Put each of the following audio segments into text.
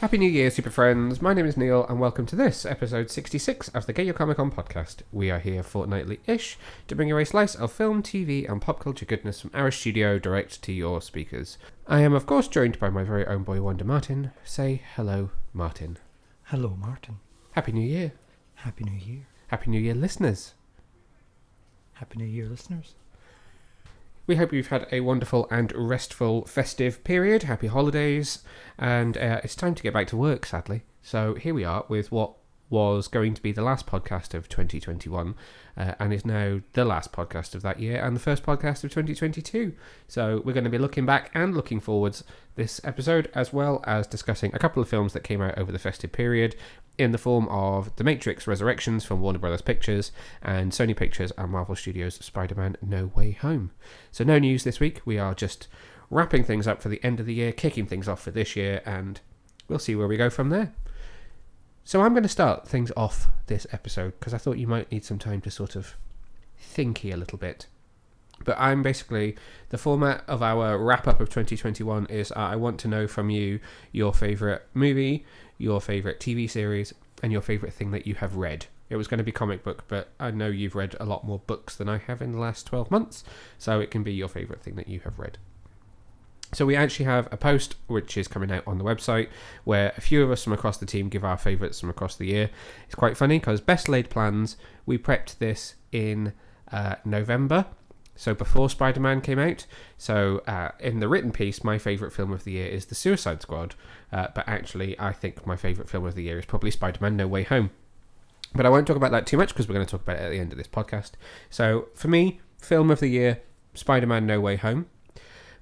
Happy New Year, super friends. My name is Neil, and welcome to this, episode 66 of the GYCO Comic-Con podcast. We are here fortnightly-ish to bring you a slice of film, TV, and pop culture goodness from our studio direct to your speakers. I am, of course, joined by my very own boy wonder, Martin. Say hello, Martin. Hello, Martin. Happy New Year. Happy New Year. Happy New Year, listeners. Happy New Year, listeners. We hope you've had a wonderful and restful festive period. Happy holidays. And it's time to get back to work, sadly. So here we are with what was going to be the last podcast of 2021 and is now the last podcast of that year and the first podcast of 2022. So we're going to be looking back and looking forwards this episode, as well as discussing a couple of films that came out over the festive period in the form of The Matrix Resurrections from Warner Bros. Pictures and Sony Pictures and Marvel Studios' Spider-Man No Way Home. So no news this week. We are just wrapping things up for the end of the year, kicking things off for this year, and we'll see where we go from there. So I'm going to start things off this episode because I thought you might need some time to sort of thinky a little bit. But I'm basically, the format of our wrap-up of 2021 is I want to know from you your favourite movie, your favourite TV series, and your favourite thing that you have read. It was going to be comic book, but I know you've read a lot more books than I have in the last 12 months, so it can be your favourite thing that you have read. So we actually have a post which is coming out on the website where a few of us from across the team give our favourites from across the year. It's quite funny because best laid plans, we prepped this in November, so before Spider-Man came out. So in the written piece, my favourite film of the year is The Suicide Squad, but actually I think my favourite film of the year is probably Spider-Man No Way Home. But I won't talk about that too much because we're going to talk about it at the end of this podcast. So for me, film of the year, Spider-Man No Way Home.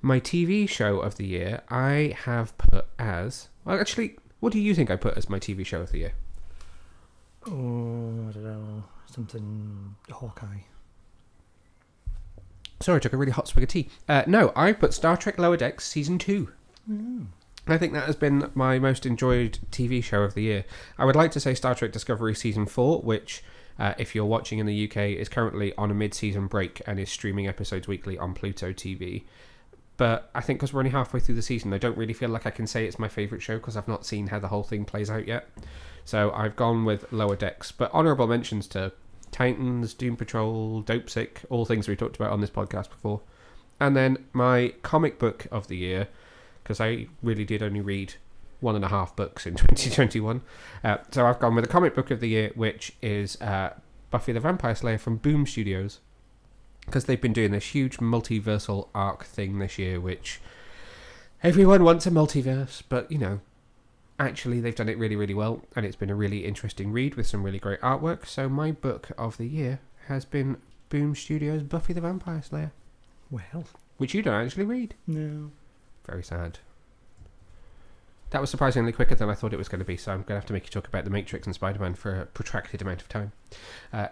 My TV show of the year, I have put as... Well, actually, what do you think I put as my TV show of the year? Oh, I don't know. Something... Hawkeye. Sorry, I took a really hot swig of tea. No, I put Star Trek Lower Decks Season 2. Mm. I think that has been my most enjoyed TV show of the year. I would like to say Star Trek Discovery Season 4, which, if you're watching in the UK, is currently on a mid-season break and is streaming episodes weekly on Pluto TV. But I think because we're only halfway through the season, I don't really feel like I can say it's my favourite show because I've not seen how the whole thing plays out yet. So I've gone with Lower Decks. But honourable mentions to Titans, Doom Patrol, Dopesick, all things we talked about on this podcast before. And then my comic book of the year, because I really did only read 1.5 books in 2021. So I've gone with the comic book of the year, which is Buffy the Vampire Slayer from Boom Studios. Because they've been doing this huge multiversal arc thing this year, which everyone wants a multiverse, but, you know, actually they've done it really, really well, and it's been a really interesting read with some really great artwork. So my book of the year has been Boom Studios' Buffy the Vampire Slayer. Well. Which you don't actually read. No. Very sad. That was surprisingly quicker than I thought it was going to be, so I'm going to have to make you talk about The Matrix and Spider-Man for a protracted amount of time.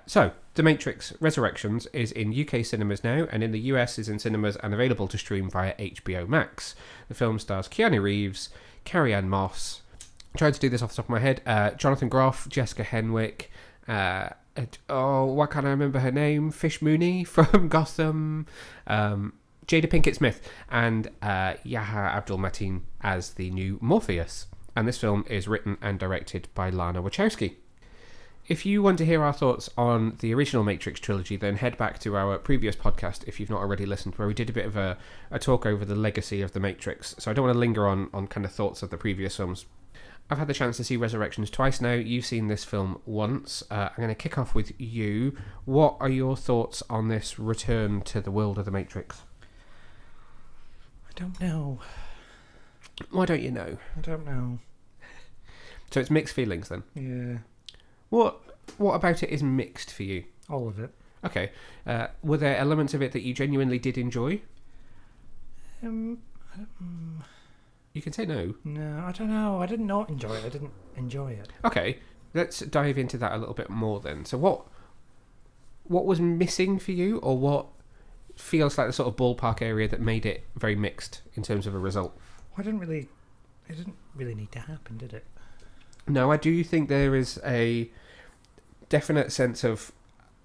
So, The Matrix Resurrections is in UK cinemas now, and in the US is in cinemas and available to stream via HBO Max. The film stars Keanu Reeves, Carrie-Anne Moss, I tried to do this off the top of my head, Jonathan Groff, Jessica Henwick, why can't I remember her name? Fish Mooney from Gotham, Jada Pinkett Smith, and Yahya Abdul-Mateen as the new Morpheus. And this film is written and directed by Lana Wachowski. If you want to hear our thoughts on the original Matrix trilogy, then head back to our previous podcast, if you've not already listened, where we did a bit of a talk over the legacy of the Matrix. So I don't want to linger on kind of thoughts of the previous films. I've had the chance to see Resurrections twice now. You've seen this film once. I'm going to kick off with you. What are your thoughts on this return to the world of the Matrix? I don't know. Why don't you know? I don't know. So it's mixed feelings then? Yeah. What about it is mixed for you? All of it. Okay. Were there elements of it that you genuinely did enjoy? You can say no. No, I don't know. I did not enjoy it. I didn't enjoy it. Okay. Let's dive into that a little bit more then. So what was missing for you, or what feels like the sort of ballpark area that made it very mixed in terms of a result? It didn't really need to happen, did it? No, I do think there is a definite sense of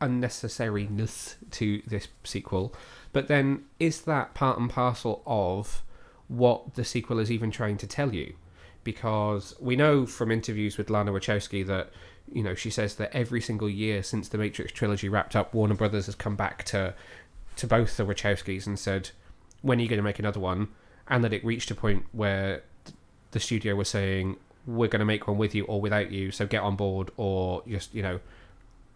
unnecessariness to this sequel, but then is that part and parcel of what the sequel is even trying to tell you? because we know from interviews with Lana Wachowski that, you know, she says that every single year since the Matrix trilogy wrapped up, Warner Brothers has come back to both the Wachowskis and said, when are you going to make another one? And that it reached a point where the studio was saying, we're going to make one with you or without you, so get on board, or just, you know,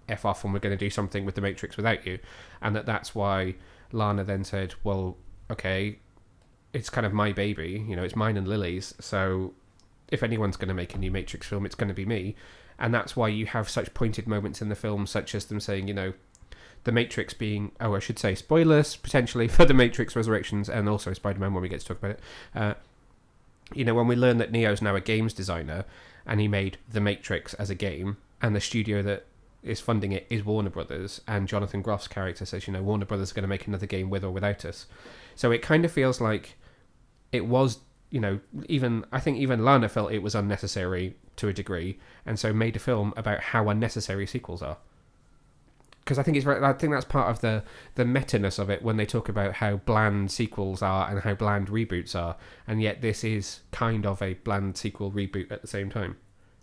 F off, and we're going to do something with the Matrix without you. And that's why Lana then said, well, okay, it's kind of my baby, you know, it's mine and Lily's, so if anyone's going to make a new Matrix film, it's going to be me. And that's why you have such pointed moments in the film, such as them saying, you know, the Matrix being, I should say spoilers, potentially, for the Matrix Resurrections, and also Spider-Man when we get to talk about it. You know, when we learn that Neo's now a games designer, and he made The Matrix as a game, and the studio that is funding it is Warner Brothers, and Jonathan Groff's character says, you know, Warner Brothers are going to make another game with or without us. So it kind of feels like it was, you know, I think even Lana felt it was unnecessary to a degree, and so made a film about how unnecessary sequels are. Because I think that's part of the meta-ness of it, when they talk about how bland sequels are and how bland reboots are, and yet this is kind of a bland sequel reboot at the same time.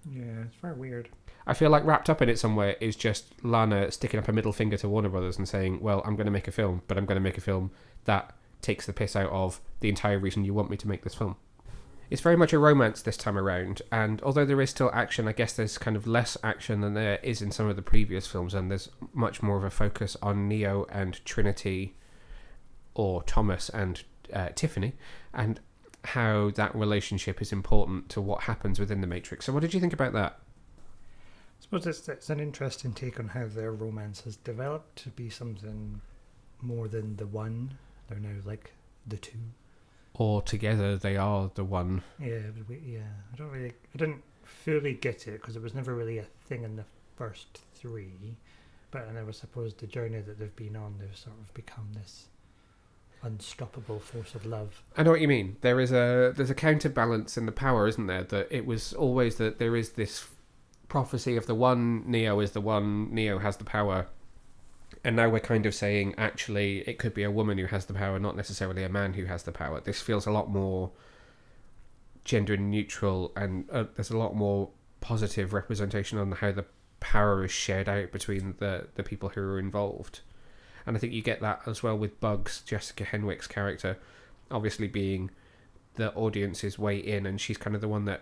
Yeah, it's very weird. I feel like wrapped up in it somewhere is just Lana sticking up a middle finger to Warner Brothers and saying, well, I'm going to make a film, but I'm going to make a film that takes the piss out of the entire reason you want me to make this film. It's very much a romance this time around, and although there is still action, I guess there's kind of less action than there is in some of the previous films, and there's much more of a focus on Neo and Trinity, or Thomas and Tiffany, and how that relationship is important to what happens within the Matrix. So what did you think about that? I suppose it's an interesting take on how their romance has developed to be something more than the one. They're now like the two. Or together they are the one. Yeah, I didn't fully get it because it was never really a thing in the first three. But I suppose the journey that they've been on, they've sort of become this unstoppable force of love. I know what you mean. There's a counterbalance in the power, isn't there? That it was always that there is this prophecy of the one, Neo is the one, Neo has the power. And now we're kind of saying, actually, it could be a woman who has the power, not necessarily a man who has the power. This feels a lot more gender neutral, and there's a lot more positive representation on how the power is shared out between the people who are involved. And I think you get that as well with Bugs, Jessica Henwick's character, obviously being the audience's way in, and she's kind of the one that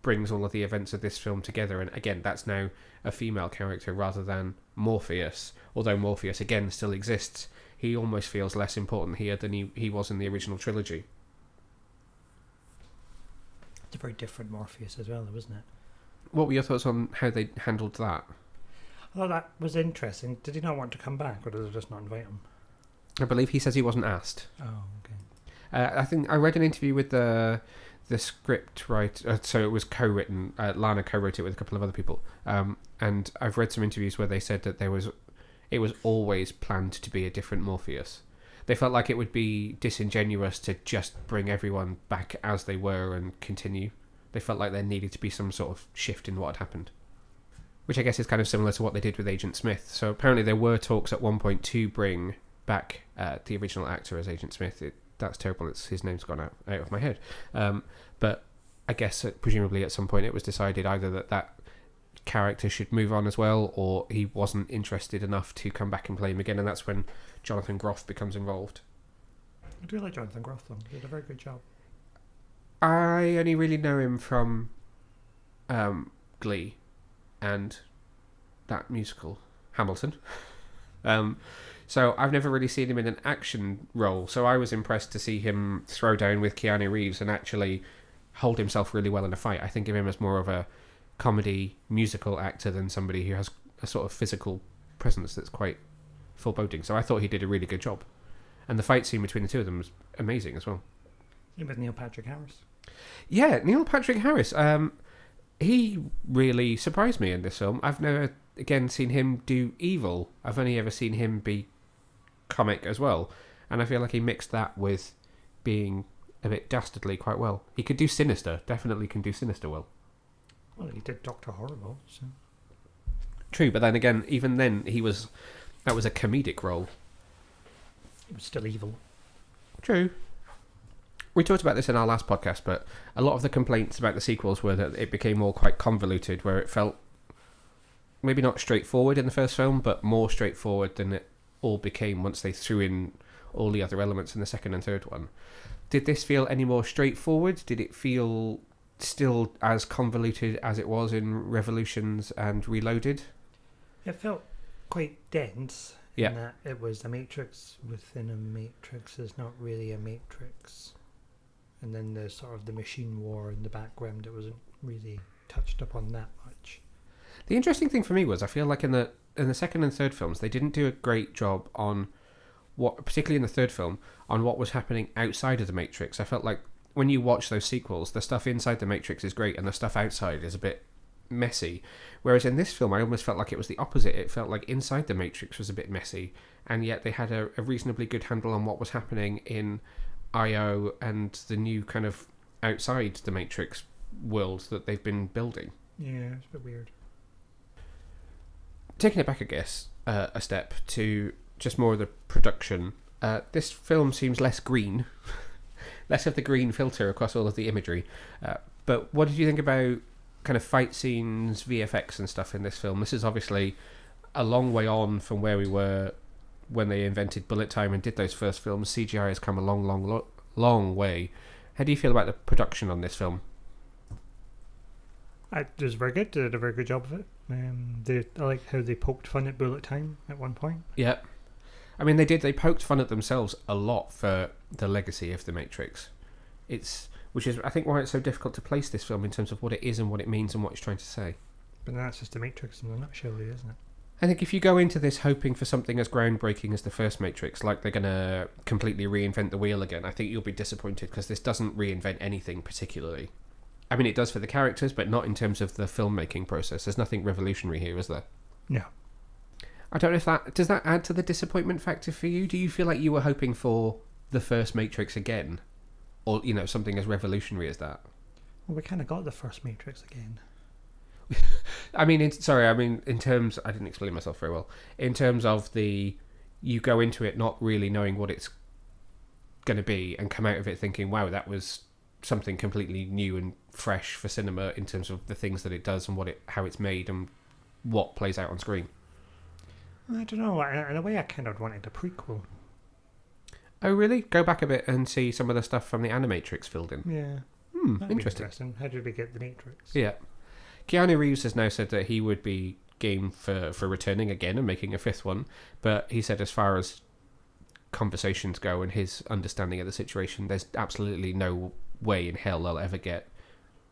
brings all of the events of this film together. And again, that's now a female character rather than Morpheus. Although Morpheus, again, still exists, he almost feels less important here than he was in the original trilogy. It's a very different Morpheus as well, though, isn't it? What were your thoughts on how they handled that? Oh, that was interesting. Did he not want to come back, or did they just not invite him? I believe he says he wasn't asked. Oh, okay. I think I read an interview with the script writer, so it was co-written. Lana co-wrote it with a couple of other people, and I've read some interviews where they said that it was always planned to be a different Morpheus. They felt like it would be disingenuous to just bring everyone back as they were and continue. They felt like there needed to be some sort of shift in what had happened, which I guess is kind of similar to what they did with Agent Smith. So apparently there were talks at one point to bring back the original actor as Agent Smith. That's terrible. His name's gone out of my head. But I guess presumably at some point it was decided either that character should move on as well, or he wasn't interested enough to come back and play him again, and that's when Jonathan Groff becomes involved. I do like Jonathan Groff, though. He did a very good job. I only really know him from Glee and that musical, Hamilton. So I've never really seen him in an action role, so I was impressed to see him throw down with Keanu Reeves and actually hold himself really well in a fight. I think of him as more of a comedy musical actor than somebody who has a sort of physical presence that's quite foreboding. So I thought he did a really good job. And the fight scene between the two of them was amazing as well. Same with Neil Patrick Harris. Yeah, Neil Patrick Harris. He really surprised me in this film. I've never, again, seen him do evil. I've only ever seen him be comic as well. And I feel like he mixed that with being a bit dastardly quite well. He could do sinister. Definitely can do sinister well. Well, he did Dr. Horrible, so... True, but then again, even then, that was a comedic role. He was still evil. True. We talked about this in our last podcast, but a lot of the complaints about the sequels were that it became all quite convoluted, where it felt maybe not straightforward in the first film, but more straightforward than it all became once they threw in all the other elements in the second and third one. Did this feel any more straightforward? Did it feel still as convoluted as it was in Revolutions and Reloaded? It felt quite dense. Yeah. In that it was a matrix within a matrix. It's not really a matrix. And then there's sort of the machine war in the background. It wasn't really touched upon that much. The interesting thing for me was I feel like in the second and third films they didn't do a great job on what, particularly in the third film, on what was happening outside of the Matrix. I felt like when you watch those sequels, the stuff inside the Matrix is great and the stuff outside is a bit messy. Whereas in this film, I almost felt like it was the opposite. It felt like inside the Matrix was a bit messy, and yet they had a reasonably good handle on what was happening in IO and the new kind of outside the Matrix world that they've been building. Yeah, it's a bit weird. Taking it back, I guess, a step to just more of the production. This film seems less green, less of the green filter across all of the imagery. But what did you think about kind of fight scenes, VFX and stuff in this film? This is obviously a long way on from where we were when they invented bullet time and did those first films. CGI has come a long way. How do you feel about the production on this film? It was very good. They did a very good job of it. I like how they poked fun at bullet time at one point. Yeah. I mean, they did. They poked fun at themselves a lot for the legacy of the Matrix. Which is, I think, why it's so difficult to place this film in terms of what it is and what it means and what it's trying to say. But that's just the Matrix in a nutshell, really, isn't it? I think if you go into this hoping for something as groundbreaking as the first Matrix, like they're going to completely reinvent the wheel again, I think you'll be disappointed because this doesn't reinvent anything particularly. I mean, it does for the characters, but not in terms of the filmmaking process. There's nothing revolutionary here, is there? No. I don't know if does that add to the disappointment factor for you? Do you feel like you were hoping for the first Matrix again? Or, something as revolutionary as that? Well, we kind of got the first Matrix again. I mean, in terms... I didn't explain myself very well. In terms of you go into it not really knowing what it's going to be and come out of it thinking, wow, that was something completely new and fresh for cinema in terms of the things that it does and how it's made and what plays out on screen. I don't know. In a way, I kind of wanted a prequel. Oh, really? Go back a bit and see some of the stuff from the Animatrix filled in. Yeah. Interesting. How did we get the Matrix? Yeah. Keanu Reeves has now said that he would be game for returning again and making a fifth one, but he said as far as conversations go and his understanding of the situation, there's absolutely no way in hell they'll ever get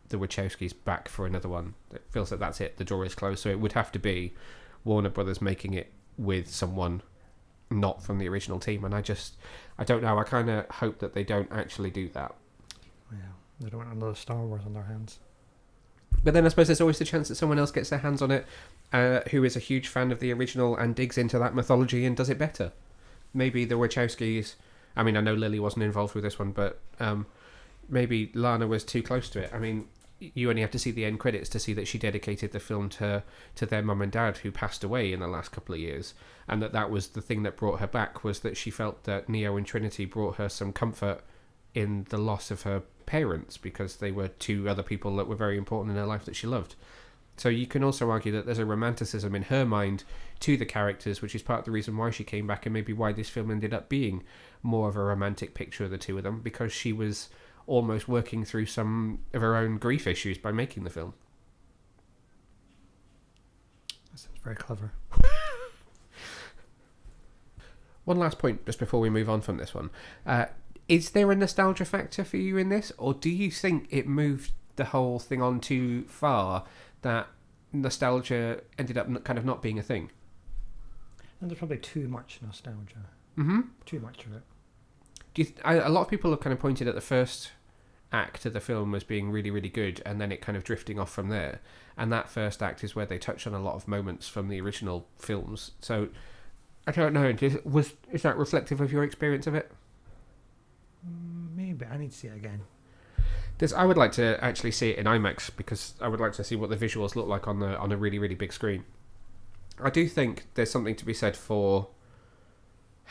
the Wachowskis back for another one. It feels like that's it. The door is closed. So it would have to be Warner Brothers making it with someone not from the original team, and I don't know. I kind of hope that they don't actually do that. Well, they don't want another Star Wars on their hands. But then I suppose there's always the chance that someone else gets their hands on it who is a huge fan of the original and digs into that mythology and does it better. Maybe the Wachowskis... I mean, I know Lily wasn't involved with this one, but maybe Lana was too close to it. I mean, you only have to see the end credits to see that she dedicated the film to their mum and dad who passed away in the last couple of years, and that was the thing that brought her back, was that she felt that Neo and Trinity brought her some comfort in the loss of her parents because they were two other people that were very important in her life that she loved. So you can also argue that there's a romanticism in her mind to the characters, which is part of the reason why she came back and maybe why this film ended up being more of a romantic picture of the two of them, because she was almost working through some of her own grief issues by making the film. That sounds very clever. One last point just before we move on from this one. Is there a nostalgia factor for you in this, or do you think it moved the whole thing on too far that nostalgia ended up kind of not being a thing? And there's probably too much nostalgia. Mm-hmm. Too much of it. A lot of people have kind of pointed at the first act of the film as being really, really good, and then it kind of drifting off from there. And that first act is where they touch on a lot of moments from the original films. So, I don't know. Is that reflective of your experience of it? Maybe. I need to see it again. I would like to actually see it in IMAX because I would like to see what the visuals look like on a really, really big screen. I do think there's something to be said for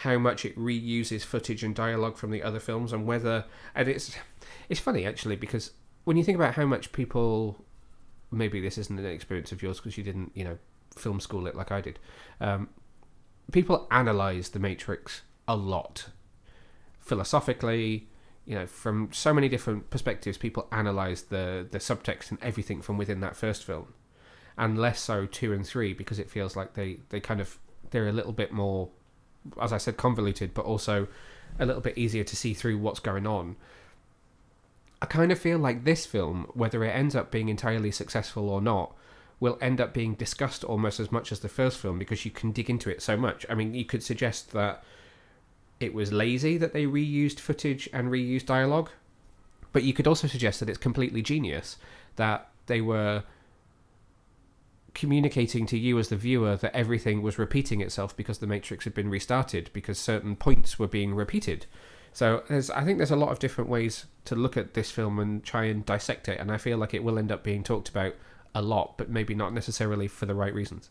how much it reuses footage and dialogue from the other films, and whether... And it's funny, actually, because when you think about how much people... Maybe this isn't an experience of yours because you didn't, film school it like I did. People analyse The Matrix a lot. Philosophically, from so many different perspectives, people analyse the subtext and everything from within that first film. And less so 2 and 3, because it feels like they're a little bit more, as I said, convoluted, but also a little bit easier to see through what's going on. I kind of feel like this film, whether it ends up being entirely successful or not, will end up being discussed almost as much as the first film, because you can dig into it so much. I mean, you could suggest that it was lazy that they reused footage and reused dialogue, but you could also suggest that it's completely genius, that they were communicating to you as the viewer that everything was repeating itself because the Matrix had been restarted, because certain points were being repeated. So I think there's a lot of different ways to look at this film and try and dissect it, and I feel like it will end up being talked about a lot, but maybe not necessarily for the right reasons.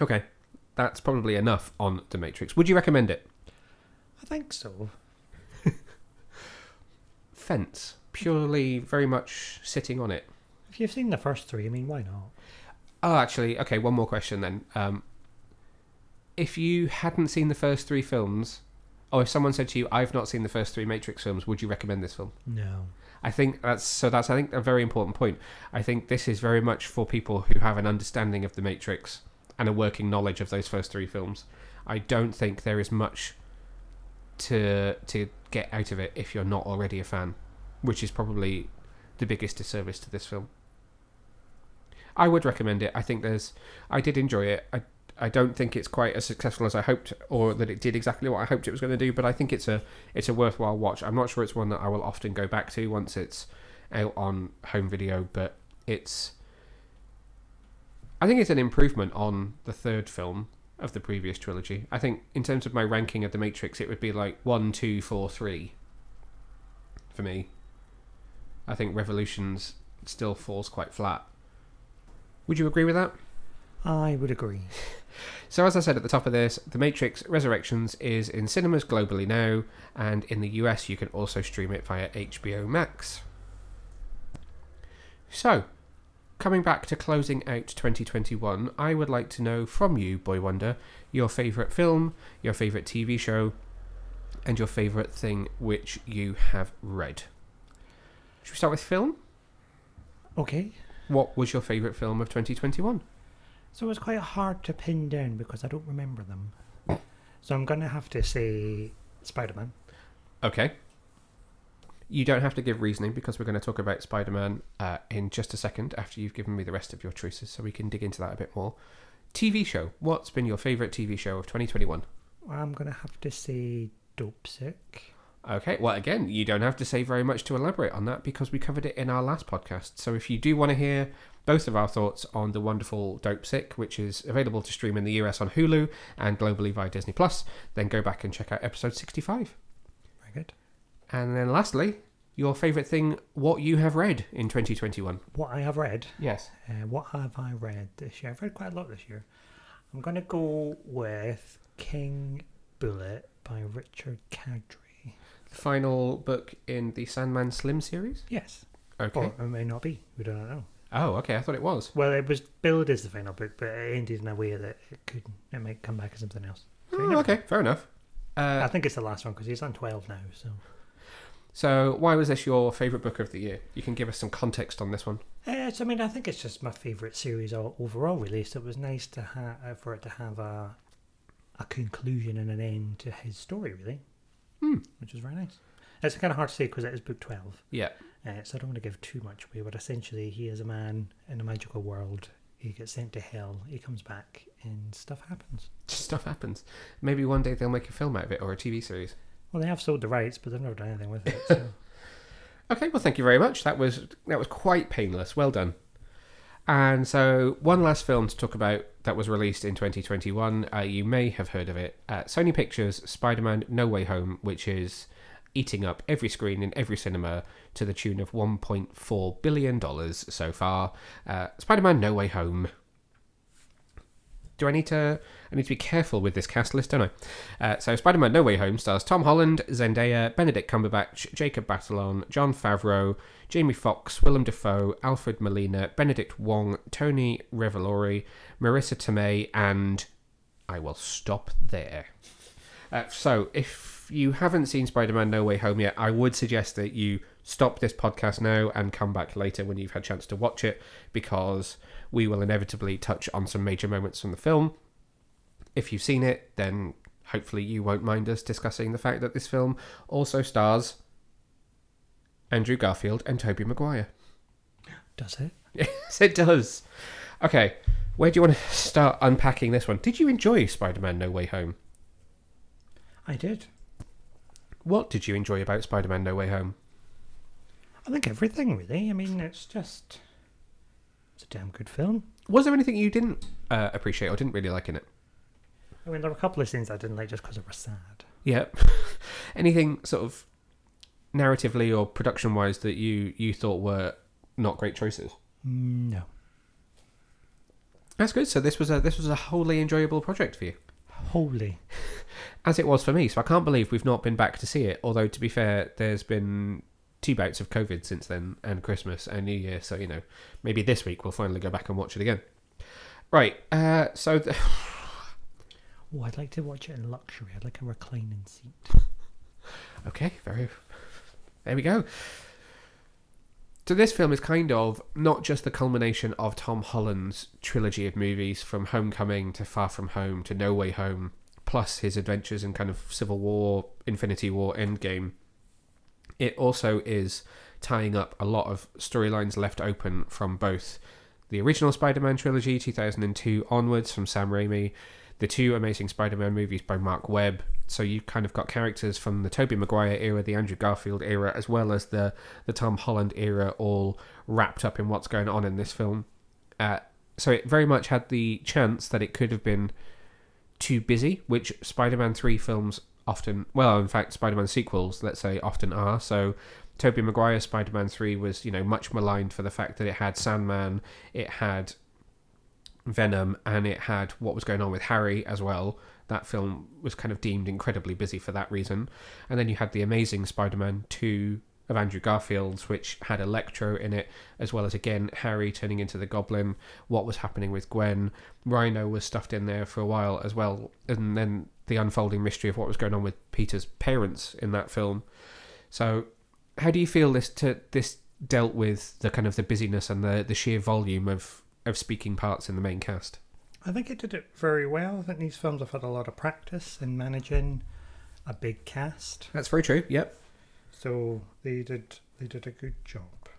Okay, that's probably enough on The Matrix. Would you recommend it? I think so. Fence. Purely very much sitting on it. If you've seen the first 3, I mean, why not? Oh, actually, okay, one more question then. If you hadn't seen the first 3 films, or if someone said to you, I've not seen the first 3 Matrix films, would you recommend this film? No. I think that's I think a very important point. I think this is very much for people who have an understanding of the Matrix and a working knowledge of those first 3 films. I don't think there is much to get out of it if you're not already a fan, which is probably the biggest disservice to this film. I would recommend it. I did enjoy it. I don't think it's quite as successful as I hoped, or that it did exactly what I hoped it was going to do, but I think it's a worthwhile watch. I'm not sure it's one that I will often go back to once it's out on home video, but I think it's an improvement on the third film of the previous trilogy. I think in terms of my ranking of The Matrix, it would be like 1, 2, 4, 3 for me. I think Revolutions still falls quite flat. Would you agree with that? I would agree. So as I said at the top of this, The Matrix Resurrections is in cinemas globally now, and in the US you can also stream it via HBO Max. So, coming back to closing out 2021, I would like to know from you, Boy Wonder, your favourite film, your favourite TV show, and your favourite thing which you have read. Should we start with film? Okay. What was your favourite film of 2021? So it was quite hard to pin down because I don't remember them. So I'm going to have to say Spider-Man. Okay. You don't have to give reasoning because we're going to talk about Spider-Man in just a second after you've given me the rest of your choices, so we can dig into that a bit more. TV show. What's been your favourite TV show of 2021? I'm going to have to say Dope Sick. Okay, well, again, you don't have to say very much to elaborate on that because we covered it in our last podcast. So if you do want to hear both of our thoughts on the wonderful Dope Sick, which is available to stream in the US on Hulu and globally via Disney+, then go back and check out episode 65. Very good. And then lastly, your favourite thing, what you have read in 2021. What I have read? Yes. What have I read this year? I've read quite a lot this year. I'm going to go with King Bullet by Richard Kadrey. The final book in the Sandman Slim series? Yes. Okay. Or it may not be. We don't know. Oh, okay. I thought it was. Well, it was billed as the final book, but it ended in a way that it might come back as something else. So okay, fair enough. I think it's the last one because he's on 12 now. So why was this your favourite book of the year? You can give us some context on this one. I think it's just my favourite series overall, really. So it was nice to for it to have a conclusion and an end to his story, really. Which was very nice. It's kind of hard to say because it is book 12. Yeah. So I don't want to give too much away, but essentially he is a man in a magical world. He gets sent to hell. He comes back and stuff happens. Stuff happens. Maybe one day they'll make a film out of it or a TV series. Well, they have sold the rights, but they've never done anything with it. So. Okay, well, thank you very much. That was quite painless. Well done. And so one last film to talk about that was released in 2021. You may have heard of it. Sony Pictures' Spider-Man No Way Home, which is eating up every screen in every cinema to the tune of $1.4 billion so far. Spider-Man No Way Home. I need to be careful with this cast list, don't I? So Spider-Man No Way Home stars Tom Holland, Zendaya, Benedict Cumberbatch, Jacob Batalon, Jon Favreau, Jamie Foxx, Willem Dafoe, Alfred Molina, Benedict Wong, Tony Revolori, Marissa Tomei, and I will stop there. So if you haven't seen Spider-Man No Way Home yet, I would suggest that you stop this podcast now and come back later when you've had a chance to watch it, because we will inevitably touch on some major moments from the film. If you've seen it, then hopefully you won't mind us discussing the fact that this film also stars Andrew Garfield and Tobey Maguire. Does it? Yes, it does. Okay, where do you want to start unpacking this one? Did you enjoy Spider-Man No Way Home? I did. What did you enjoy about Spider-Man No Way Home? I think everything, really. I mean, it's a damn good film. Was there anything you didn't appreciate or didn't really like in it? I mean, there were a couple of scenes I didn't like just because they were sad. Yeah. Anything sort of narratively or production-wise that you thought were not great choices? No. That's good. So this was a wholly enjoyable project for you. Wholly. As it was for me. So I can't believe we've not been back to see it. Although, to be fair, there's been 2 bouts of COVID since then, and Christmas and New Year. So, maybe this week we'll finally go back and watch it again. Right. Oh, I'd like to watch it in luxury. I'd like a reclining seat. Okay. There we go. So this film is kind of not just the culmination of Tom Holland's trilogy of movies, from Homecoming to Far From Home to No Way Home, plus his adventures in kind of Civil War, Infinity War, Endgame. It also is tying up a lot of storylines left open from both the original Spider-Man trilogy, 2002 onwards, from Sam Raimi, the 2 Amazing Spider-Man movies by Mark Webb. So you've kind of got characters from the Tobey Maguire era, the Andrew Garfield era, as well as the Tom Holland era, all wrapped up in what's going on in this film. So it very much had the chance that it could have been too busy, which Spider-Man 3 films often, well, in fact, Spider-Man sequels, let's say, often are. So Tobey Maguire's Spider-Man 3 was, much maligned for the fact that it had Sandman, it had Venom, and it had what was going on with Harry as well. That film was kind of deemed incredibly busy for that reason. And then you had the Amazing Spider-Man 2 of Andrew Garfield's, which had Electro in it, as well as, again, Harry turning into the Goblin, what was happening with Gwen. Rhino was stuffed in there for a while as well, and then the unfolding mystery of what was going on with Peter's parents in that film. So how do you feel this dealt with the kind of the busyness and the sheer volume of speaking parts in the main cast? I think it did it very well. I think these films have had a lot of practice in managing a big cast. That's very true, yep. So they did a good job.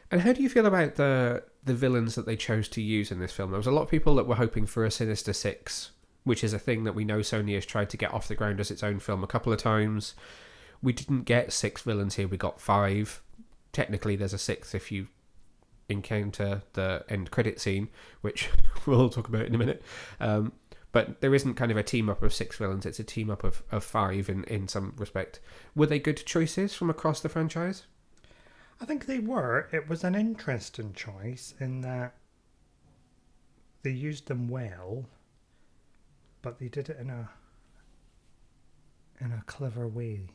And how do you feel about the villains that they chose to use in this film? There was a lot of people that were hoping for a Sinister Six, which is a thing that we know Sony has tried to get off the ground as its own film a couple of times. We didn't get 6 villains here, we got 5. Technically there's a 6th if you encounter the end credit scene, which we'll talk about in a minute. But there isn't kind of a team up of 6 villains, it's a team up of 5 in some respect. Were they good choices from across the franchise? I think they were. It was an interesting choice in that they used them well, but they did it in a clever way.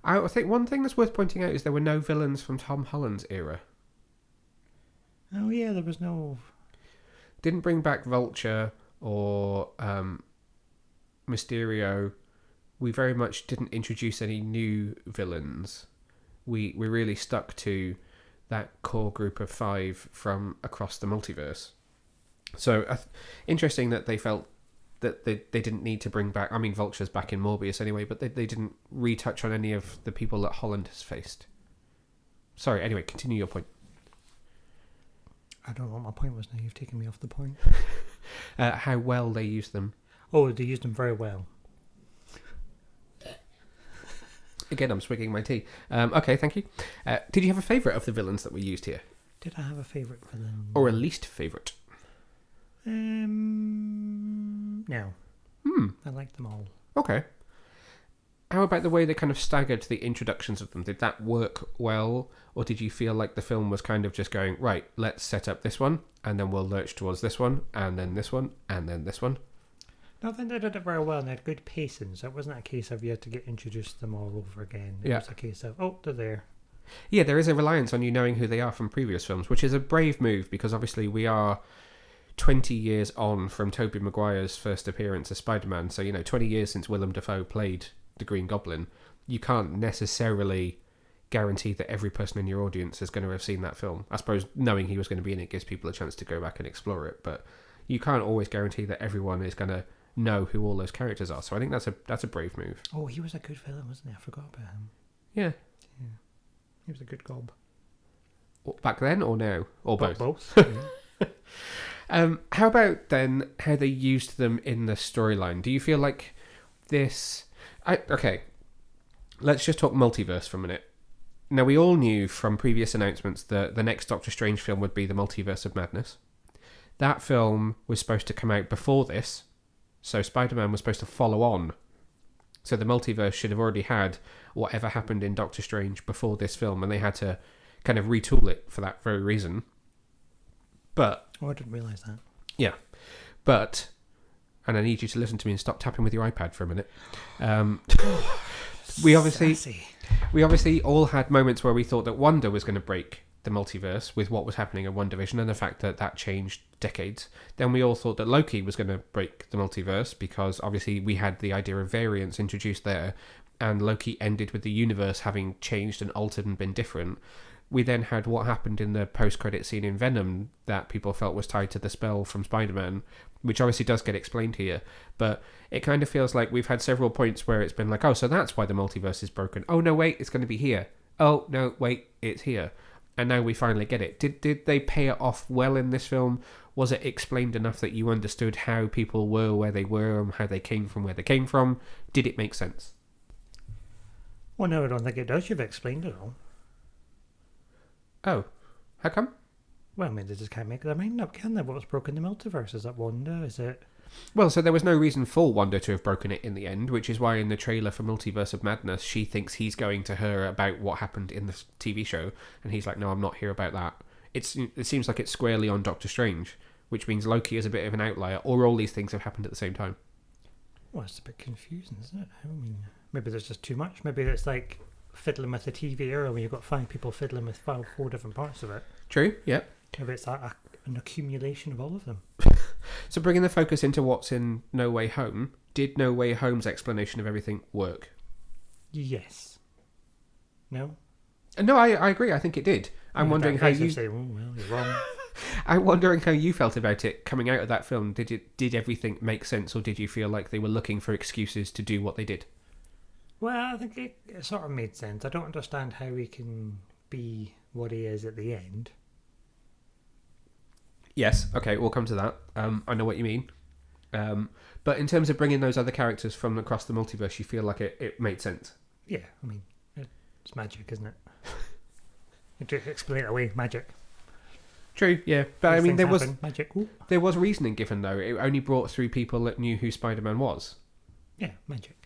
I think one thing that's worth pointing out is there were no villains from Tom Holland's era. Oh yeah, there was no... Didn't bring back Vulture or Mysterio. We very much didn't introduce any new villains. We really stuck to that core group of 5 from across the multiverse. So interesting that they felt that they didn't need to bring back... I mean, Vulture's back in Morbius anyway, but they didn't retouch on any of the people that Holland has faced. Sorry, anyway, continue your point. I don't know what my point was now. You've taken me off the point. How well they used them. Oh, they used them very well. Again, I'm swigging my tea. Okay, thank you. Did you have a favourite of the villains that were used here? Did I have a favourite villain? Or a least favourite? No. I liked them all. Okay. How about the way they kind of staggered the introductions of them? Did that work well, or did you feel like the film was kind of just going, right, let's set up this one, and then we'll lurch towards this one, and then this one, and then this one? No, I think they did it very well, and they had good pacing, so it wasn't a case of you had to get introduced to them all over again. It was a case of, oh, they're there. Yeah, there is a reliance on you knowing who they are from previous films, which is a brave move, because obviously we are 20 years on from Tobey Maguire's first appearance as Spider-Man, so, 20 years since Willem Dafoe played the Green Goblin. You can't necessarily guarantee that every person in your audience is going to have seen that film. I suppose knowing he was going to be in it gives people a chance to go back and explore it, but you can't always guarantee that everyone is going to know who all those characters are, so I think that's a brave move. Oh, he was a good villain, wasn't he? I forgot about him. Yeah. He was a good gob. Back then or now? Or both? Both. How about then how they used them in the storyline? Do you feel like this... Okay, let's just talk multiverse for a minute. Now, we all knew from previous announcements that the next Doctor Strange film would be the Multiverse of Madness. That film was supposed to come out before this, so Spider-Man was supposed to follow on. So the multiverse should have already had whatever happened in Doctor Strange before this film, and they had to kind of retool it for that very reason. But... Oh, I didn't realise that. Yeah. But... And I need you to listen to me and stop tapping with your iPad for a minute. We obviously all had moments where we thought that Wanda was going to break the multiverse with what was happening in WandaVision and the fact that that changed decades. Then we all thought that Loki was going to break the multiverse because obviously we had the idea of variance introduced there, and Loki ended with the universe having changed and altered and been different. We then had what happened in the post-credit scene in Venom that people felt was tied to the spell from Spider-Man, which obviously does get explained here, but it kind of feels like we've had several points where it's been like, oh, so that's why the multiverse is broken. Oh, no, wait, it's going to be here. Oh, no, wait, it's here. And now we finally get it. Did they pay it off well in this film? Was it explained enough that you understood how people were where they were and how they came from where they came from? Did it make sense? Well, no, I don't think it does. You've explained it all. Oh, how come? Well, I mean, they just can't make their mind up, can they? What's broken the multiverse? Is that Wanda? Is it... Well, so there was no reason for Wanda to have broken it in the end, which is why in the trailer for Multiverse of Madness, she thinks he's going to her about what happened in the TV show, and he's like, no, I'm not here about that. It seems like it's squarely on Doctor Strange, which means Loki is a bit of an outlier, or all these things have happened at the same time. Well, it's a bit confusing, isn't it? I mean, maybe there's just too much. Maybe it's like fiddling with the TV era when you've got 5 people fiddling with 4 different parts of it. True, yeah. Maybe it's an accumulation of all of them. So bringing the focus into what's in No Way Home, did No Way Home's explanation of everything work? Yes. No? No, I agree. I think it did. I'm wondering how you... Say, oh, well, you're wrong. I'm wondering how you felt about it coming out of that film. Did everything make sense, or did you feel like they were looking for excuses to do what they did? Well, I think it sort of made sense. I don't understand how he can be what he is at the end. Yes, okay, we'll come to that. I know what you mean. But in terms of bringing those other characters from across the multiverse, you feel like it made sense? Yeah, I mean, it's magic, isn't it? You have to explain it away, magic. True, yeah. But I mean, there was reasoning given, though. It only brought through people that knew who Spider-Man was. Yeah, magic.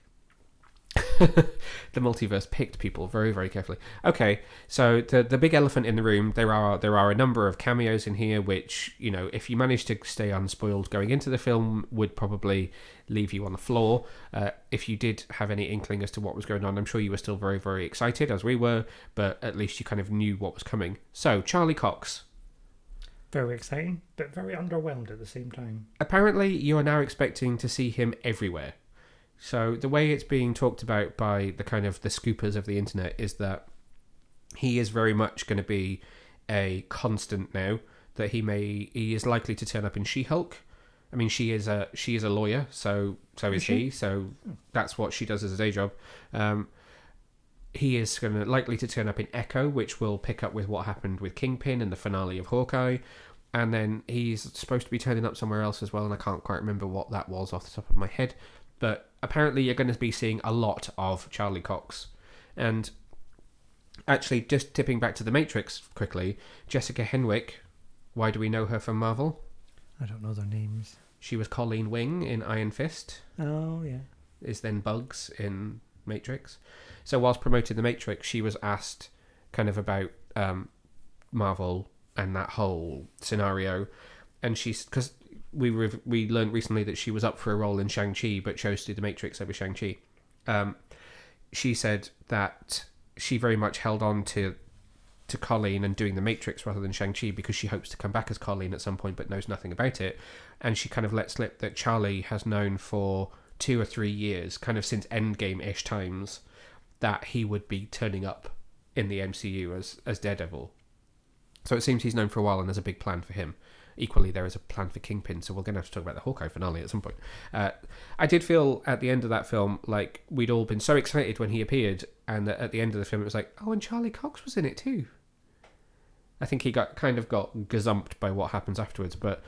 The multiverse picked people very, very carefully. Okay, so the big elephant in the room, there are a number of cameos in here which, if you manage to stay unspoiled going into the film, would probably leave you on the floor. If you did have any inkling as to what was going on, I'm sure you were still very, very excited, as we were, but at least you kind of knew what was coming. So, Charlie Cox. Very exciting, but very underwhelmed at the same time. Apparently, you are now expecting to see him everywhere. So the way it's being talked about by the kind of the scoopers of the internet is that he is very much going to be a constant now. That he is likely to turn up in She-Hulk. I mean, she is a lawyer, so is he. So that's what she does as a day job. He is likely to turn up in Echo, which will pick up with what happened with Kingpin and the finale of Hawkeye. And then he's supposed to be turning up somewhere else as well, and I can't quite remember what that was off the top of my head. But apparently you're going to be seeing a lot of Charlie Cox. And actually, just tipping back to The Matrix quickly, Jessica Henwick, why do we know her from Marvel? I don't know their names. She was Colleen Wing in Iron Fist. Oh, yeah. Is then Bugs in Matrix. So whilst promoting the Matrix, she was asked kind of about Marvel and that whole scenario, and because we learned recently that she was up for a role in Shang-Chi but chose to do the Matrix over Shang-Chi. She said that she very much held on to Colleen and doing the Matrix rather than Shang-Chi because she hopes to come back as Colleen at some point but knows nothing about it. And she kind of let slip that Charlie has known for 2 or 3 years, kind of since Endgame-ish times, that he would be turning up in the MCU as Daredevil. So it seems he's known for a while and there's a big plan for him. Equally, there is a plan for Kingpin, so we're going to have to talk about the Hawkeye finale at some point. I did feel at the end of that film like we'd all been so excited when he appeared, and that at the end of the film it was like, oh, and Charlie Cox was in it too. I think he got gazumped by what happens afterwards, but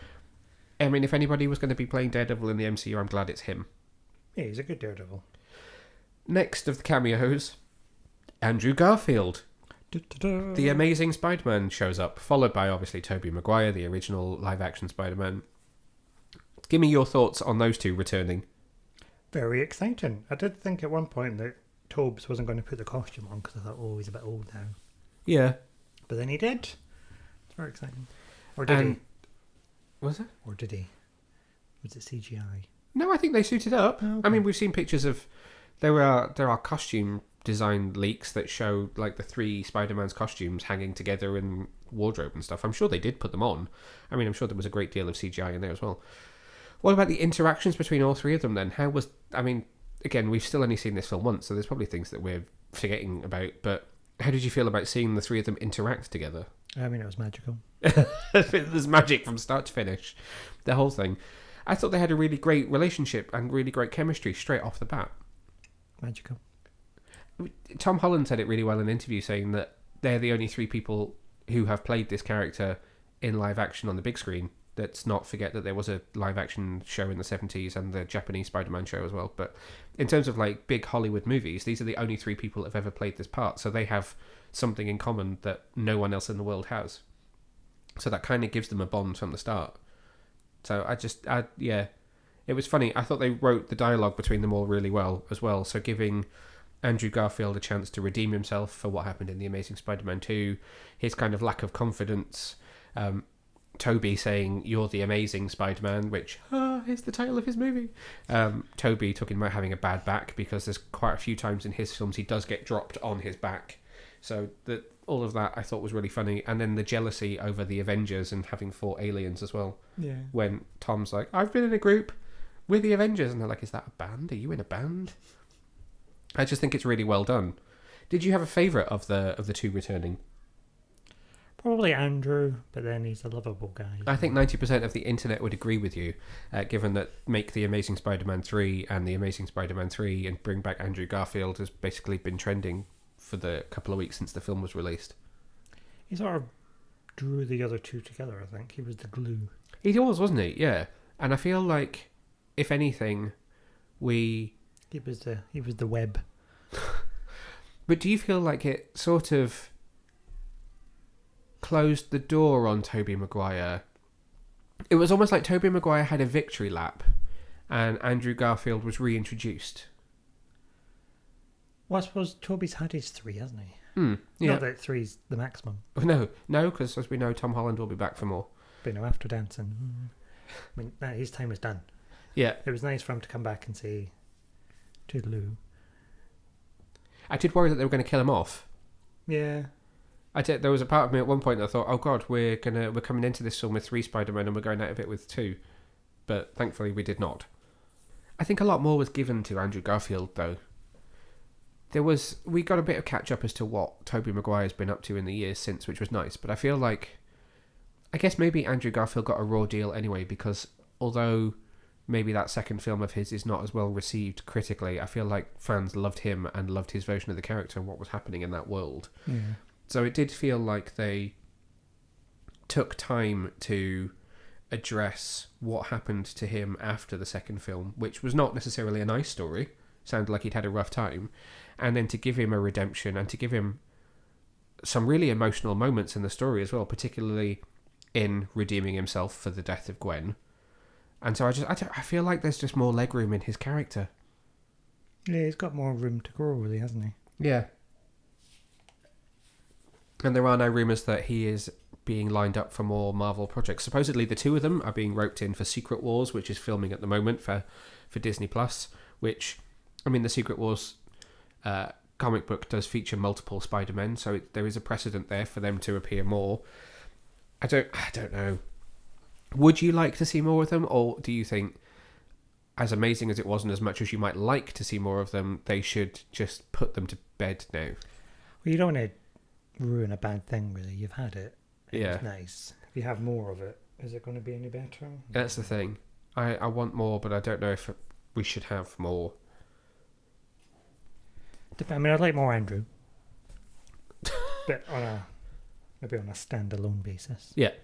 I mean, if anybody was going to be playing Daredevil in the MCU, I'm glad it's him. Yeah, he's a good Daredevil. Next of the cameos, Andrew Garfield. Da-da-da. The Amazing Spider-Man shows up, followed by obviously Tobey Maguire, the original live-action Spider-Man. Give me your thoughts on those two returning. Very exciting. I did think at one point that Tobes wasn't going to put the costume on because I thought, oh, he's a bit old now. Yeah. But then he did. It's very exciting. Or did he? Was it? Or did he? Was it CGI? No, I think they suited up. Oh, okay. I mean, we've seen pictures of... There are costume design leaks that show like the 3 Spider-Man's costumes hanging together in wardrobe and stuff. I'm sure they did put them on. I mean, I'm sure there was a great deal of CGI in there as well. What about the interactions between all 3 of them then? I mean, again, we've still only seen this film once, so there's probably things that we're forgetting about, but how did you feel about seeing the 3 of them interact together? I mean, it was magical. There's magic from start to finish. The whole thing. I thought they had a really great relationship and really great chemistry straight off the bat. Magical. Tom Holland said it really well in an interview, saying that they're the only 3 people who have played this character in live action on the big screen. Let's not forget that there was a live action show in the 70s and the Japanese Spider-Man show as well. But in terms of like big Hollywood movies, these are the only 3 people that have ever played this part. So they have something in common that no one else in the world has. So that kind of gives them a bond from the start. So yeah, it was funny. I thought they wrote the dialogue between them all really well as well. So giving Andrew Garfield a chance to redeem himself for what happened in The Amazing Spider-Man 2, his kind of lack of confidence, Toby saying, "You're the amazing Spider-Man," which is the title of his movie. Toby talking about having a bad back, because there's quite a few times in his films he does get dropped on his back. So all of that I thought was really funny. And then the jealousy over the Avengers and having fought aliens as well. Yeah. When Tom's like, "I've been in a group with the Avengers," and they're like, "Is that a band? Are you in a band?" I just think it's really well done. Did you have a favourite of the 2 returning? Probably Andrew, but then he's a lovable guy. I think 90% of the internet would agree with you, given that make The Amazing Spider-Man 3 and The Amazing Spider-Man 3 and bring back Andrew Garfield has basically been trending for the couple of weeks since the film was released. He sort of drew the other 2 together, I think. He was the glue. He was, wasn't he? Yeah. And I feel like, if anything, He was the web. But do you feel like it sort of closed the door on Tobey Maguire? It was almost like Tobey Maguire had a victory lap and Andrew Garfield was reintroduced. Well, I suppose Toby's had his 3, hasn't he? Yeah. Not that 3's the maximum. No, because as we know, Tom Holland will be back for more. But after dancing, I mean, his time is done. Yeah. It was nice for him to come back and say, "Toodaloo." I did worry that they were going to kill him off. Yeah. There was a part of me at one point that I thought, oh god, we're coming into this film with 3 Spider-Men and we're going out of it with 2. But thankfully we did not. I think a lot more was given to Andrew Garfield though. We got a bit of catch up as to what Tobey Maguire's been up to in the years since, which was nice. But I feel like, I guess maybe Andrew Garfield got a raw deal anyway, because although maybe that second film of his is not as well received critically, I feel like fans loved him and loved his version of the character and what was happening in that world. Yeah. So it did feel like they took time to address what happened to him after the second film, which was not necessarily a nice story. Sounded like he'd had a rough time. And then to give him a redemption and to give him some really emotional moments in the story as well, particularly in redeeming himself for the death of Gwen. And so I feel like there's just more legroom in his character. Yeah, he's got more room to grow, really, hasn't he? Yeah. And there are now rumours that he is being lined up for more Marvel projects. Supposedly the two of them are being roped in for Secret Wars, which is filming at the moment for Disney Plus, which, I mean, the Secret Wars comic book does feature multiple Spider-Men, so there is a precedent there for them to appear more. I don't know. Would you like to see more of them, or do you think, as amazing as it was and as much as you might like to see more of them, they should just put them to bed now? Well, you don't want to ruin a bad thing, really. You've had it. Yeah. It's nice. If you have more of it, is it going to be any better? That's the thing. I want more, but I don't know if we should have more. I mean, I'd like more Andrew. But maybe on a standalone basis. Yeah. In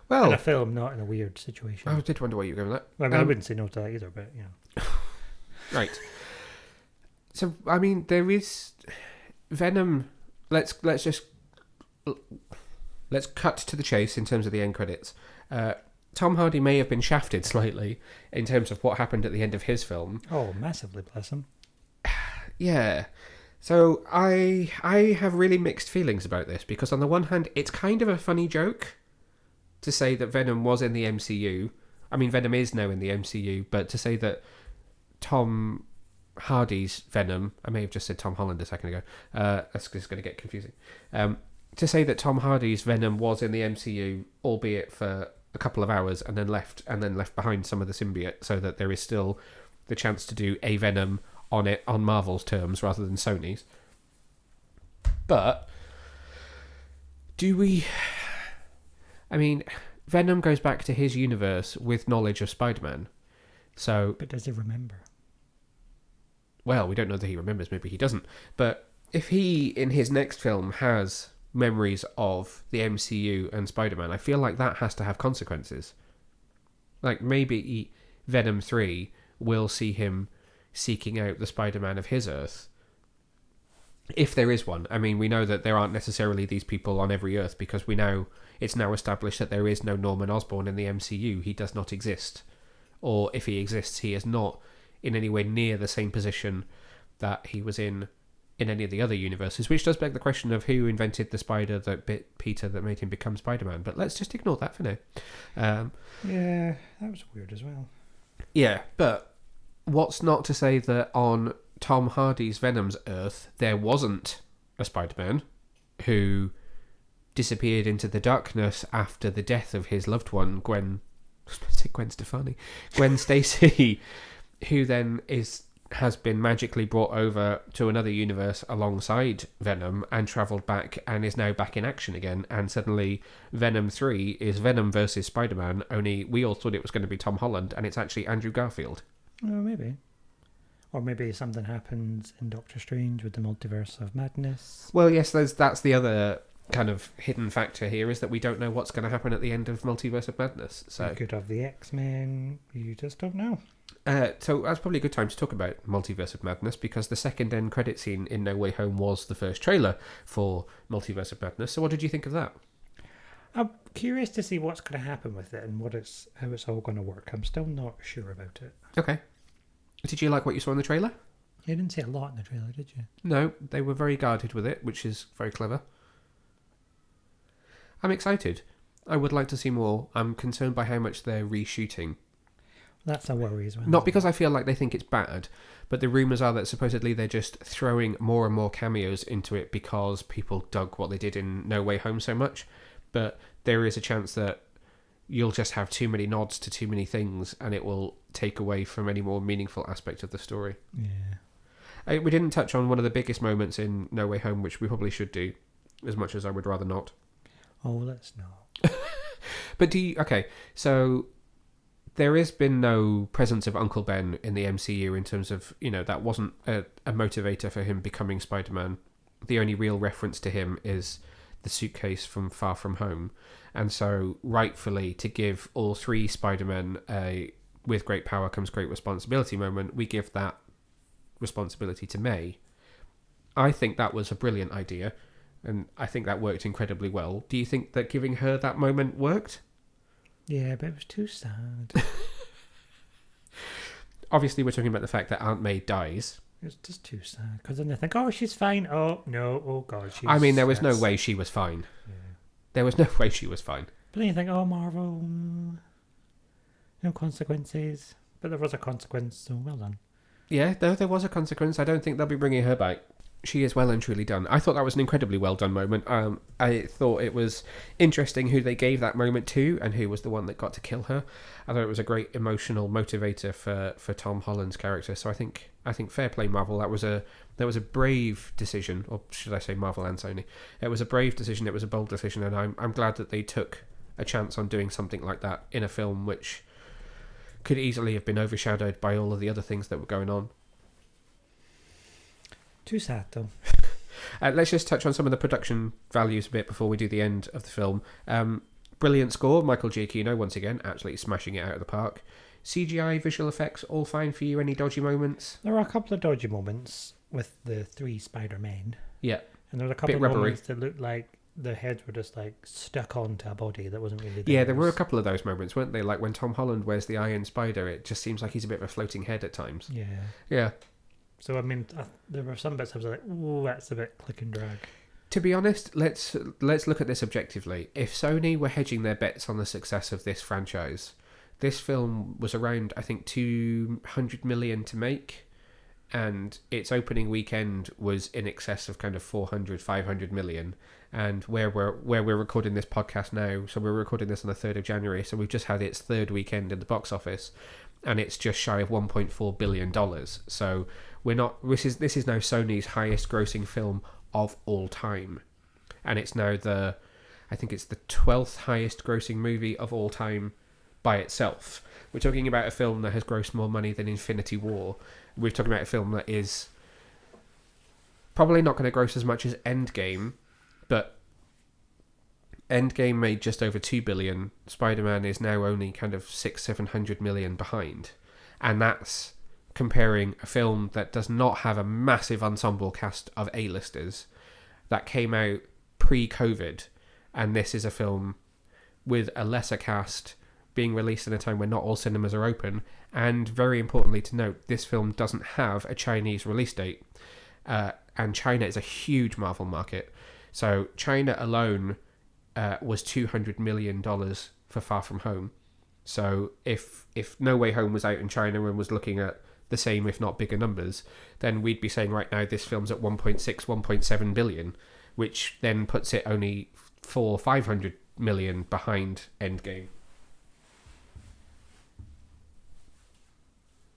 Well, a film, not in a weird situation. I did wonder where you were going with that. Well, I mean, I wouldn't say no to that either, but, you know. Right. So, I mean, there is Venom. Let's cut to the chase in terms of the end credits. Tom Hardy may have been shafted slightly in terms of what happened at the end of his film. Oh, massively, bless him. Yeah. So I have really mixed feelings about this, because on the one hand, it's kind of a funny joke to say that Venom was in the MCU. I mean, Venom is now in the MCU, but to say that Tom Hardy's Venom, I may have just said Tom Holland a second ago, that's just going to get confusing. To say that Tom Hardy's Venom was in the MCU, albeit for a couple of hours, and then left behind some of the symbiote, so that there is still the chance to do a Venom on Marvel's terms rather than Sony's. But do we? I mean, Venom goes back to his universe with knowledge of Spider-Man. So, But does he remember? well, we don't know that he remembers. Maybe he doesn't. But if he, in his next film, has memories of the MCU and Spider-Man, I feel like that has to have consequences. Like, maybe Venom 3 will see him seeking out the Spider-Man of his Earth. If there is one. I mean, we know that there aren't necessarily these people on every Earth, because it's now established that there is no Norman Osborn in the MCU. He does not exist. Or if he exists, he is not in anywhere near the same position that he was in any of the other universes, which does beg the question of who invented the spider that bit Peter that made him become Spider-Man. But let's just ignore that for now. Yeah, that was weird as well. Yeah, but what's not to say that on Tom Hardy's Venom's Earth, there wasn't a Spider-Man who disappeared into the darkness after the death of his loved one, Gwen Stacy, who then has been magically brought over to another universe alongside Venom and travelled back and is now back in action again. And suddenly Venom 3 is Venom versus Spider-Man, only we all thought it was going to be Tom Holland, and it's actually Andrew Garfield. Well, maybe. Or maybe something happens in Doctor Strange with the Multiverse of Madness. Well, yes, that's the other kind of hidden factor here, is that we don't know what's going to happen at the end of Multiverse of Madness. So You could have the X-Men. You just don't know. So that's probably a good time to talk about Multiverse of Madness, because the second end credit scene in No Way Home was the first trailer for Multiverse of Madness. So what did you think of that? I'm curious to see what's going to happen with it and how it's all going to work. I'm still not sure about it. Okay. Did you like what you saw in the trailer? You didn't see a lot in the trailer, did you? No, they were very guarded with it, which is very clever. I'm excited. I would like to see more. I'm concerned by how much they're reshooting. That's a worry as well. Not because I feel like they think it's bad, but the rumours are that supposedly they're just throwing more and more cameos into it because people dug what they did in No Way Home so much. But there is a chance that you'll just have too many nods to too many things, and it will take away from any more meaningful aspect of the story. Yeah. We didn't touch on one of the biggest moments in No Way Home, which we probably should do, as much as I would rather not. Oh, let's not. But okay, so there has been no presence of Uncle Ben in the MCU in terms of, that wasn't a motivator for him becoming Spider-Man. The only real reference to him is the suitcase from Far From Home. And so, rightfully, to give all three Spider-Men a with great power comes great responsibility moment, we give that responsibility to May. I think that was a brilliant idea, and I think that worked incredibly well. Do you think that giving her that moment worked? Yeah, but it was too sad. Obviously, we're talking about the fact that Aunt May dies, It's just too sad. Because then they think, oh, she's fine. Oh, no. Oh, God. I mean, there was no way she was fine. Yeah. There was no way she was fine. But then you think, oh, Marvel, no consequences. But there was a consequence, so well done. Yeah, there was a consequence. I don't think they'll be bringing her back. She is well and truly done. I thought that was an incredibly well done moment. I thought it was interesting who they gave that moment to and who was the one that got to kill her. I thought it was a great emotional motivator for Tom Holland's character. So I think fair play, Marvel. That was a brave decision, or should I say Marvel and Sony. It was a brave decision. It was a bold decision, and I'm glad that they took a chance on doing something like that in a film which could easily have been overshadowed by all of the other things that were going on. Too sad, though. Let's just touch on some of the production values a bit before we do the end of the film. Brilliant score, Michael Giacchino, once again, absolutely smashing it out of the park. CGI, visual effects, all fine for you? Any dodgy moments? There were a couple of dodgy moments with the 3 Spider-Men. Yeah. And there were a couple of moments that looked like the heads were just like stuck onto a body that wasn't really theirs. Yeah, there were a couple of those moments, weren't they? Like when Tom Holland wears the Iron Spider, it just seems like he's a bit of a floating head at times. Yeah. Yeah. So, I mean, there were some bits I was like, oh, that's a bit click and drag. To be honest, let's look at this objectively. If Sony were hedging their bets on the success of this franchise, this film was around, I think, 200 million to make, and its opening weekend was in excess of kind of 400, 500 million. And where we're recording this podcast now, so we're recording this on the 3rd of January, so we've just had its 3rd weekend in the box office, and it's just shy of $1.4 billion. So we're not. This is now Sony's highest grossing film of all time, and it's now I think it's the 12th highest grossing movie of all time by itself. We're talking about a film that has grossed more money than Infinity War. We're talking about a film that is probably not going to gross as much as Endgame, but Endgame made just over 2 billion. Spider-Man is now only kind of 600-700 million behind, and that's comparing a film that does not have a massive ensemble cast of A-listers, that came out pre-COVID, and this is a film with a lesser cast being released in a time when not all cinemas are open. And very importantly to note, this film doesn't have a Chinese release date, and China is a huge Marvel market. So China alone was $200 million for Far From Home. So if No Way Home was out in China and was looking at the same, if not bigger numbers, then we'd be saying right now this film's at 1.6, 1.7 billion, which then puts it only 500 million behind Endgame.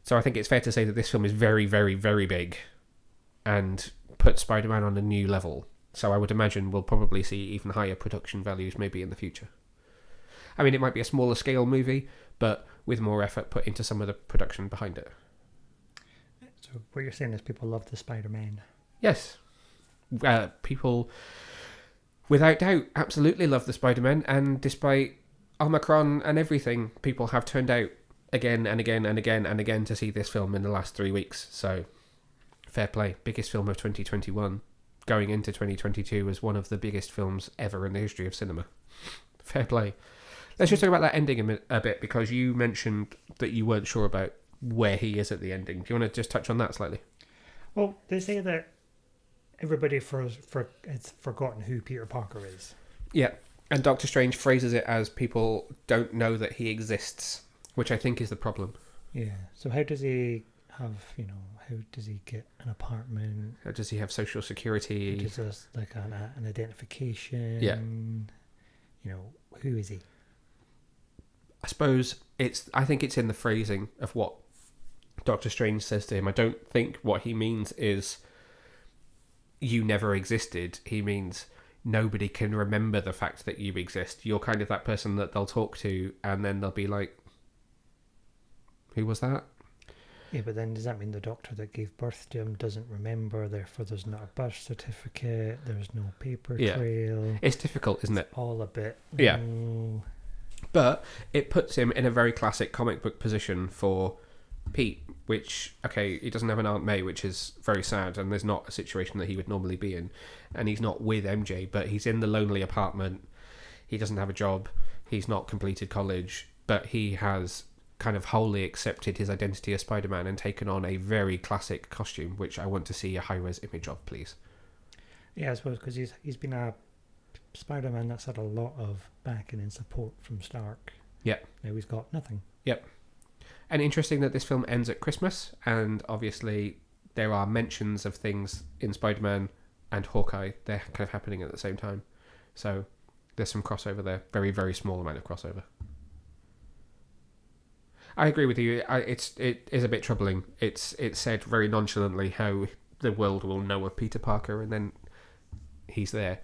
So I think it's fair to say that this film is very, very, very big and puts Spider-Man on a new level. So I would imagine we'll probably see even higher production values maybe in the future. I mean, it might be a smaller scale movie, but with more effort put into some of the production behind it. So what you're saying is people love the Spider-Man. Yes. People, without doubt, absolutely love the Spider-Man, and despite Omicron and everything, people have turned out again and again and again and again to see this film in the last 3 weeks. So, fair play. Biggest film of 2021. Going into 2022 as one of the biggest films ever in the history of cinema. Fair play. Let's just talk about that ending a bit, because you mentioned that you weren't sure about where he is at the ending. Do you want to just touch on that slightly? Well, they say that everybody has forgotten who Peter Parker is. Yeah, and Doctor Strange phrases it as people don't know that he exists, which I think is the problem. Yeah, so how does he have, how does he get an apartment? How does he have social security? Does this like an identification? Yeah. Who is he? I suppose I think it's in the phrasing of what Doctor Strange says to him. I don't think what he means is you never existed. He means nobody can remember the fact that you exist. You're kind of that person that they'll talk to, and then they'll be like, who was that? Yeah, but then does that mean the doctor that gave birth to him doesn't remember, therefore there's not a birth certificate, there's no paper trail? It's difficult, isn't it? All a bit. Yeah. Oh. But it puts him in a very classic comic book position for Pete, which, okay, he doesn't have an Aunt May, which is very sad, and there's not a situation that he would normally be in, and he's not with MJ, but he's in the lonely apartment. He doesn't have a job, he's not completed college, but he has kind of wholly accepted his identity as Spider-Man and taken on a very classic costume, which I want to see a high-res image of, please. Yeah, I suppose because he's been a Spider-Man that's had a lot of backing and support from Stark. Yep. Now he's got nothing. Yep. And interesting that this film ends at Christmas, and obviously there are mentions of things in Spider-Man and Hawkeye. They're kind of happening at the same time. So there's some crossover there. Very, very small amount of crossover. I agree with you. It is a bit troubling. It's said very nonchalantly how the world will know of Peter Parker, and then he's there.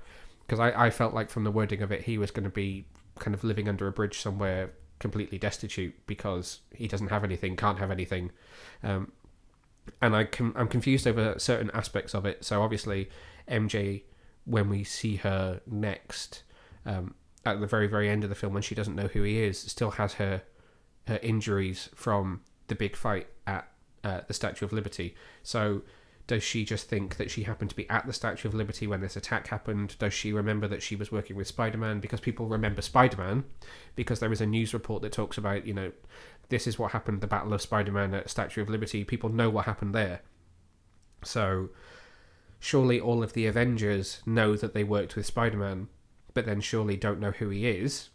Because I felt like from the wording of it, he was going to be kind of living under a bridge somewhere, completely destitute because he doesn't have anything, can't have anything. And I'm confused over certain aspects of it. So obviously, MJ, when we see her next, at the very, very end of the film, when she doesn't know who he is, still has her injuries from the big fight at the Statue of Liberty. So does she just think that she happened to be at the Statue of Liberty when this attack happened? Does she remember that she was working with Spider-Man? Because people remember Spider-Man because there is a news report that talks about, this is what happened, the Battle of Spider-Man at Statue of Liberty. People know what happened there. So surely all of the Avengers know that they worked with Spider-Man, but then surely don't know who he is.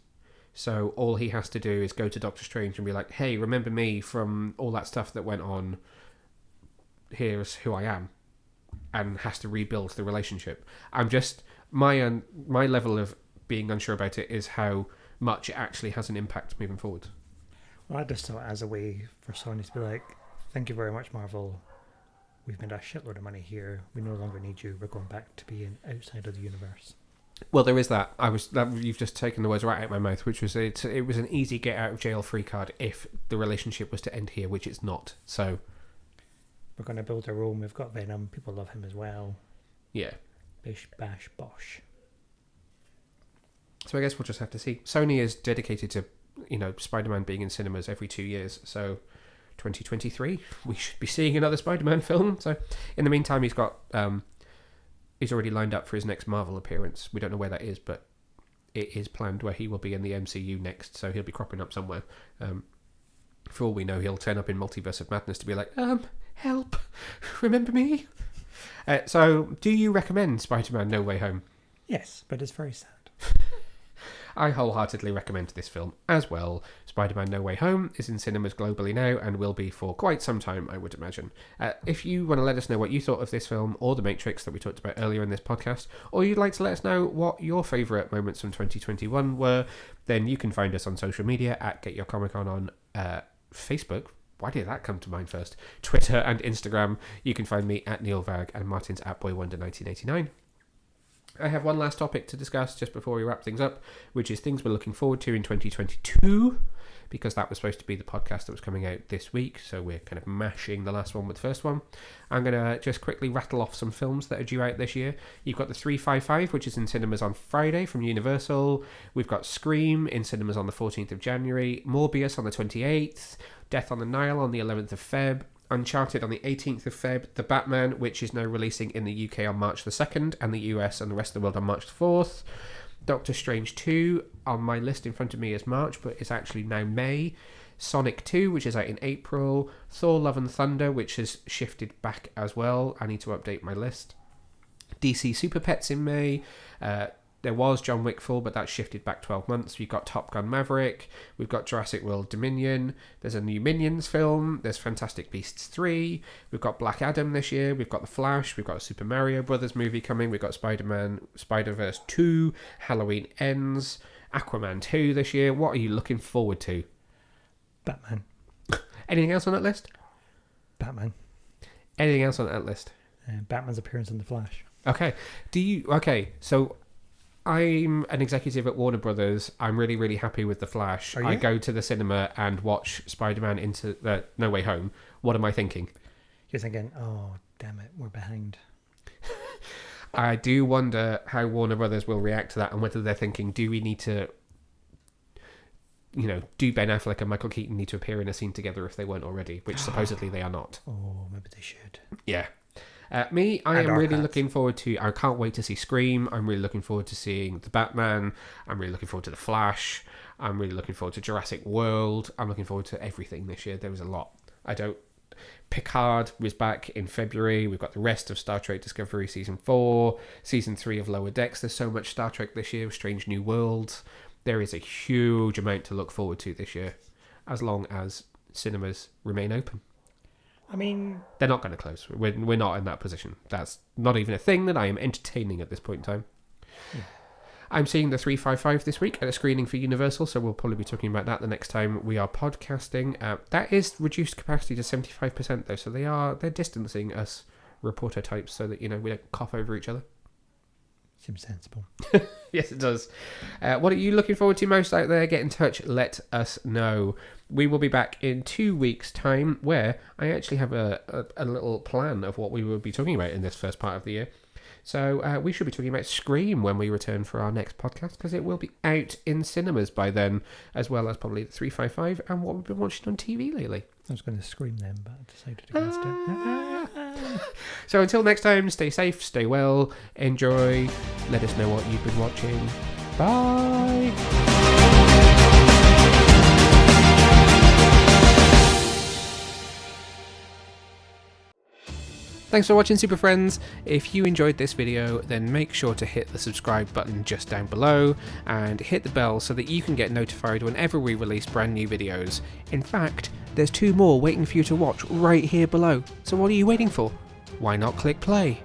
So all he has to do is go to Doctor Strange and be like, hey, remember me from all that stuff that went on? Here's who I am. And has to rebuild the relationship. I'm just... My level of being unsure about it is how much it actually has an impact moving forward. Well, I just saw it as a way for Sony to be like, thank you very much, Marvel. We've made a shitload of money here. We no longer need you. We're going back to being outside of the universe. Well, there is that. You've just taken the words right out of my mouth, which was it was an easy get out of jail free card if the relationship was to end here, which it's not. So we're going to build a Rome. We've got Venom. People love him as well. Yeah. Bish, bash, bosh. So I guess we'll just have to see. Sony is dedicated to, Spider-Man being in cinemas every 2 years. So 2023, we should be seeing another Spider-Man film. So in the meantime, he's got... he's already lined up for his next Marvel appearance. We don't know where that is, but it is planned where he will be in the MCU next, so he'll be cropping up somewhere. For all we know, he'll turn up in Multiverse of Madness to be like, help, remember me? So, do you recommend Spider-Man No Way Home? Yes, but it's very sad. I wholeheartedly recommend this film as well. Spider-Man No Way Home is in cinemas globally now and will be for quite some time, I would imagine. If you want to let us know what you thought of this film or The Matrix that we talked about earlier in this podcast, or you'd like to let us know what your favourite moments from 2021 were, then you can find us on social media at Get Your Comic on Facebook. Why did that come to mind first? Twitter and Instagram. You can find me at Neil Vag and Martin's at BoyWonder1989. I have one last topic to discuss just before we wrap things up, which is things we're looking forward to in 2022, because that was supposed to be the podcast that was coming out this week, so we're kind of mashing the last one with the first one. I'm going to just quickly rattle off some films that are due out this year. You've got the 355, which is in cinemas on Friday from Universal. We've got Scream in cinemas on the 14th of January, Morbius on the 28th, Death on the Nile on the 11th of Feb, Uncharted on the 18th of Feb, The Batman, which is now releasing in the UK on March the 2nd, and the US and the rest of the world on March the 4th. Doctor Strange 2, on my list in front of me is March, but it's actually now May. Sonic 2, which is out in April. Thor Love and Thunder, which has shifted back as well. I need to update my list. DC Super Pets in May. There was John Wick 4, but that shifted back 12 months. We've got Top Gun Maverick. We've got Jurassic World Dominion. There's a new Minions film. There's Fantastic Beasts 3. We've got Black Adam this year. We've got The Flash. We've got a Super Mario Brothers movie coming. We've got Spider-Man, Spider-Verse 2. Halloween Ends. Aquaman 2 this year. What are you looking forward to? Batman. Anything else on that list? Batman. Anything else on that list? Batman's appearance in The Flash. Okay. So I'm an executive at Warner Brothers. I'm really, really happy with The Flash. I go to the cinema and watch Spider-Man into No Way Home. What am I thinking? You're thinking, oh, damn it, we're behind. I do wonder how Warner Brothers will react to that and whether they're thinking, do we need to, do Ben Affleck and Michael Keaton need to appear in a scene together if they weren't already, which supposedly they are not. Oh, maybe they should. Yeah. Me, I And am our really cats. looking forward to... I can't wait to see Scream. I'm really looking forward to seeing The Batman. I'm really looking forward to The Flash. I'm really looking forward to Jurassic World. I'm looking forward to everything this year. There was a lot. Picard was back in February. We've got the rest of Star Trek Discovery Season 4, Season 3 of Lower Decks. There's so much Star Trek this year, Strange New Worlds. There is a huge amount to look forward to this year, as long as cinemas remain open. I mean, They're not going to close. We're not in that position. That's not even a thing that I am entertaining at this point in time. Yeah. I'm seeing the 355 this week at a screening for Universal, so we'll probably be talking about that the next time we are podcasting. That is reduced capacity to 75% though, so they're distancing us reporter types so that, we don't cough over each other. seems sensible. Yes, it does. What are you looking forward to most out there? Get in touch. Let us know. We will be back in 2 weeks' time, where I actually have a little plan of what we will be talking about in this first part of the year. So we should be talking about Scream when we return for our next podcast, because it will be out in cinemas by then, as well as probably the 355 and what we've been watching on TV lately. I was going to scream then, but I decided against it. So until next time, stay safe, stay well, enjoy. Let us know what you've been watching. Bye. Thanks for watching, Super Friends. If you enjoyed this video, then make sure to hit the subscribe button just down below and hit the bell so that you can get notified whenever we release brand new videos. In fact, there's 2 more waiting for you to watch right here below. So what are you waiting for? Why not click play?